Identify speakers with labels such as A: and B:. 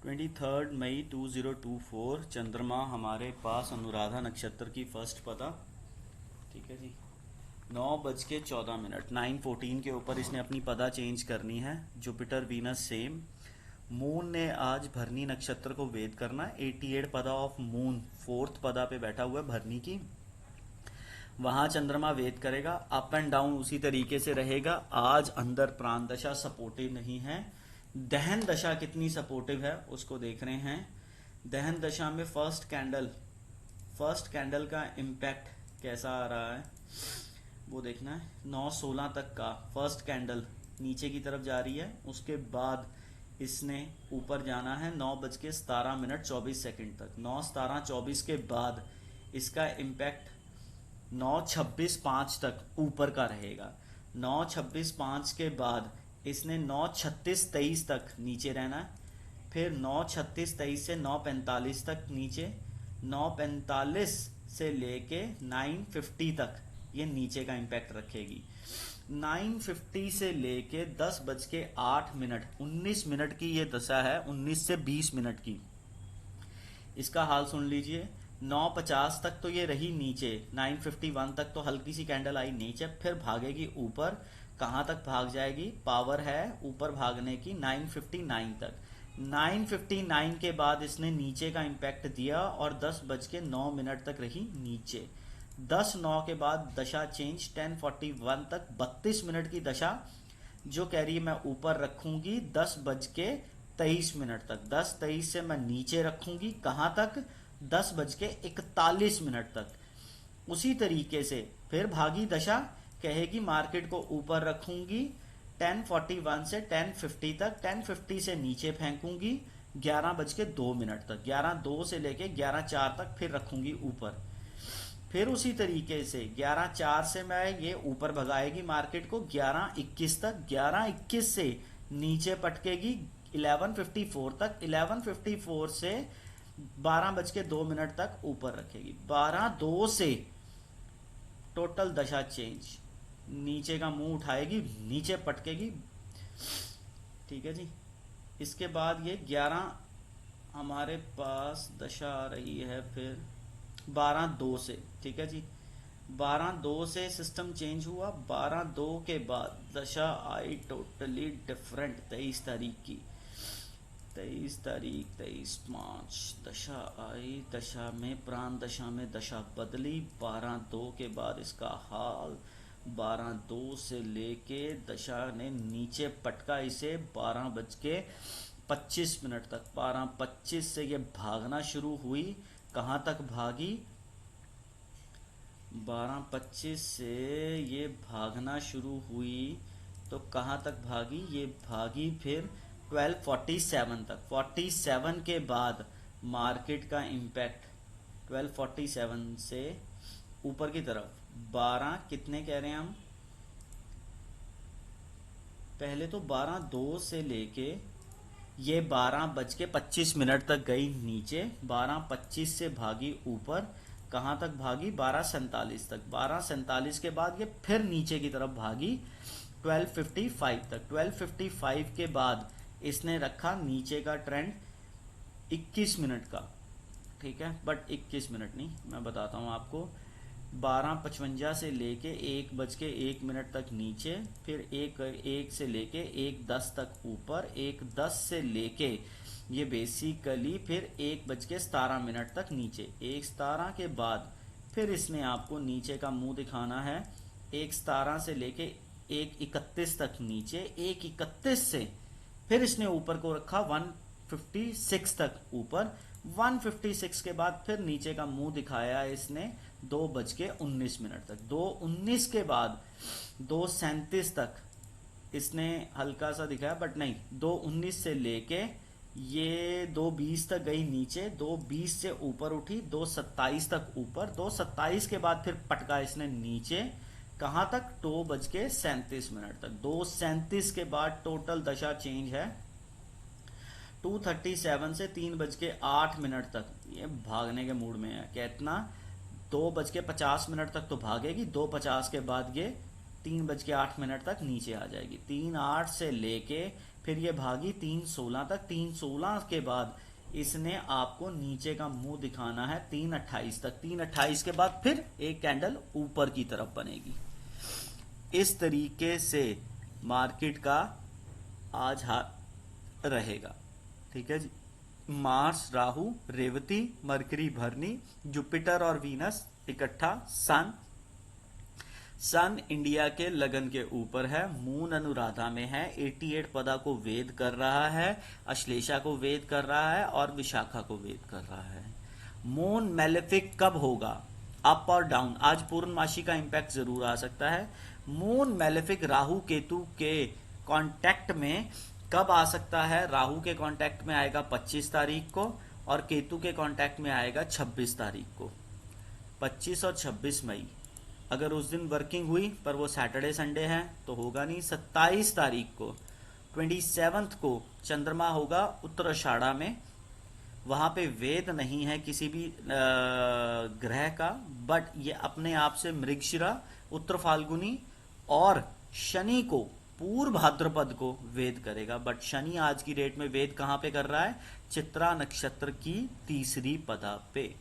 A: 23 मई 2024 चंद्रमा हमारे पास अनुराधा नक्षत्र की फर्स्ट पदा। ठीक है जी। 9:14 9:14 के ऊपर इसने अपनी पदा चेंज करनी है। Jupiter Venus same. मून ने आज भरनी नक्षत्र को वेद करना है। 88 पदा ऑफ मून फोर्थ पदा पे बैठा हुआ है भरनी की। वहां चंद्रमा वेद करेगा। अप एंड डाउन उसी तरीके से रहेगा। आज अंदर प्राण दशा सपोर्टिव नहीं है। दहन दशा कितनी सपोर्टिव है उसको देख रहे हैं। दहन दशा में फर्स्ट कैंडल का इम्पैक्ट कैसा आ रहा है वो देखना है। 9:16 तक का फर्स्ट कैंडल नीचे की तरफ जा रही है। उसके बाद इसने ऊपर जाना है 9:17 तक। 9:17 के बाद इसका इम्पैक्ट 9:26 तक ऊपर का रहेगा। 9:26 के बाद इसने 9:36 तक नीचे रहना है। फिर 9:36 से 9:45 तक नीचे। 9:45 से लेके 9:50 तक ये नीचे का इम्पैक्ट रखेगी। 9:50 से लेके 10:08 19 मिनट की ये दशा है। 19 से 20 मिनट की। इसका हाल सुन लीजिए। 9:50 तक तो ये रही नीचे। 9:51 तक तो हल्की सी कैंडल आई नीचे, फिर भागेगी ऊपर। कहां तक भाग जाएगी? पावर है ऊपर भागने की 9:59 तक। 9:59 के बाद इसने नीचे का इम्पैक्ट दिया और 10:09 तक रही नीचे। 10:09 के बाद दशा चेंज 10:41 तक 32 मिनट की दशा जो कह रही है मैं ऊपर रखूंगी 10:23 तक। 10:23 से मैं नीचे रखूंगी कहां तक? 10:41 तक। उसी तरीके से फिर भागी दशा कहेगी मार्केट को ऊपर रखूंगी 10:41 से 10:50 तक। 10:50 से नीचे फेंकूंगी 11:02 तक। 11:02 से लेके 11:04 तक फिर रखूंगी ऊपर। फिर उसी तरीके से 11:04 से मैं ये ऊपर भगाएगी मार्केट को 11:21 तक। 11:21 से नीचे पटकेगी 11:54 तक। 11:54 से 12:02 तक ऊपर रखेगी। 12:02 से टोटल दशा चेंज। नीचे का मुंह उठाएगी, नीचे पटकेगी। ठीक है जी। इसके बाद ये 11 हमारे पास दशा आ रही है फिर 12:02 से। ठीक है जी। 12:02 से सिस्टम चेंज हुआ। 12:02 के बाद दशा आई टोटली डिफरेंट। 23 तारीख की 23 मार्च दशा आई। दशा में प्राण दशा में दशा बदली। 12:02 के बाद इसका हाल 12:02 से लेके दशा ने नीचे पटका इसे 12:25 तक। 12:25 से ये भागना शुरू हुई। कहां तक भागी? 12:25 से ये भागना शुरू हुई तो कहां तक भागी? ये भागी फिर 12:47 तक। 47 के बाद मार्केट का इम्पैक्ट 12:47 से ऊपर की तरफ 12 कितने कह रहे हैं हम? पहले तो 12:02 से लेके ये 12:25 तक गई नीचे। 12:25 से भागी ऊपर। कहां तक भागी? 12:47 तक। 12:47 के बाद ये फिर नीचे की तरफ भागी 12:55 तक। 12:55 के बाद इसने रखा नीचे का ट्रेंड 21 मिनट का। ठीक है, बट 21 मिनट नहीं, मैं बताता हूं आपको। 12:55 से लेके 1:01 तक नीचे। फिर 1 से लेके 1:10 तक ऊपर। 1:10 से लेके ये बेसिकली फिर 1:17 तक नीचे। 1:17 के बाद फिर इसने आपको नीचे का मुंह दिखाना है। 1:17 से लेके 1:31 तक नीचे। 1:31 से फिर इसने ऊपर को रखा 156 तक ऊपर। 156 के बाद फिर नीचे का मुंह दिखाया इसने 2:19 तक। 2:19 के बाद 2:37 तक इसने हल्का सा दिखाया, बट नहीं। 2:19 से लेके ये 2:20 तक गई नीचे। 2:20 से ऊपर उठी 2:27 तक ऊपर। 2:27 के बाद फिर पटका इसने नीचे। कहां तक? 2:37 तक। 2:37 के बाद टोटल दशा चेंज है 2:37 से 3:08 तक। ये भागने के मूड में है। कितना? 2:50 तक तो भागेगी। 2:50 के बाद ये 3:08 तक नीचे आ जाएगी। 3:08 से लेके फिर ये भागी 3/16 तक, 3/16 के बाद इसने आपको नीचे का मुंह दिखाना है 3/28 तक, 3/28 के बाद फिर एक कैंडल ऊपर की तरफ बनेगी। इस तरीके से मार्केट का आज हाल रहेगा। ठीक है जी। मार्स, राहु, रेवती, मरकरी, भरनी, जुपिटर और वीनस इकट्ठा, सन इंडिया के लगन के ऊपर है, मून अनुराधा में है, 88 पदा को वेद कर रहा है, अश्लेषा को वेद कर रहा है और विशाखा को वेद कर रहा है। मून मेलेफिक कब होगा, अप और डाउन? आज पूर्णमासी का इंपैक्ट जरूर आ सकता है। मून मेलेफिक राहु केतु के कांटेक्ट में कब आ सकता है? राहु के कांटेक्ट में आएगा 25 तारीख को और केतु के कांटेक्ट में आएगा 26 तारीख को। 25 और 26 मई। अगर उस दिन वर्किंग हुई पर वो सैटरडे संडे है तो होगा नहीं। 27 तारीख को 27 को चंद्रमा होगा उत्तराषाढ़ा में, वहां पे वेद नहीं है किसी भी ग्रह का, बट ये अपने आप से मृगशिरा, उत्तर फाल्गुनी और शनि को पूर्व भाद्रपद को वेद करेगा। बट शनि आज की डेट में वेद कहां पे कर रहा है? चित्रा नक्षत्र की तीसरी पदा पे।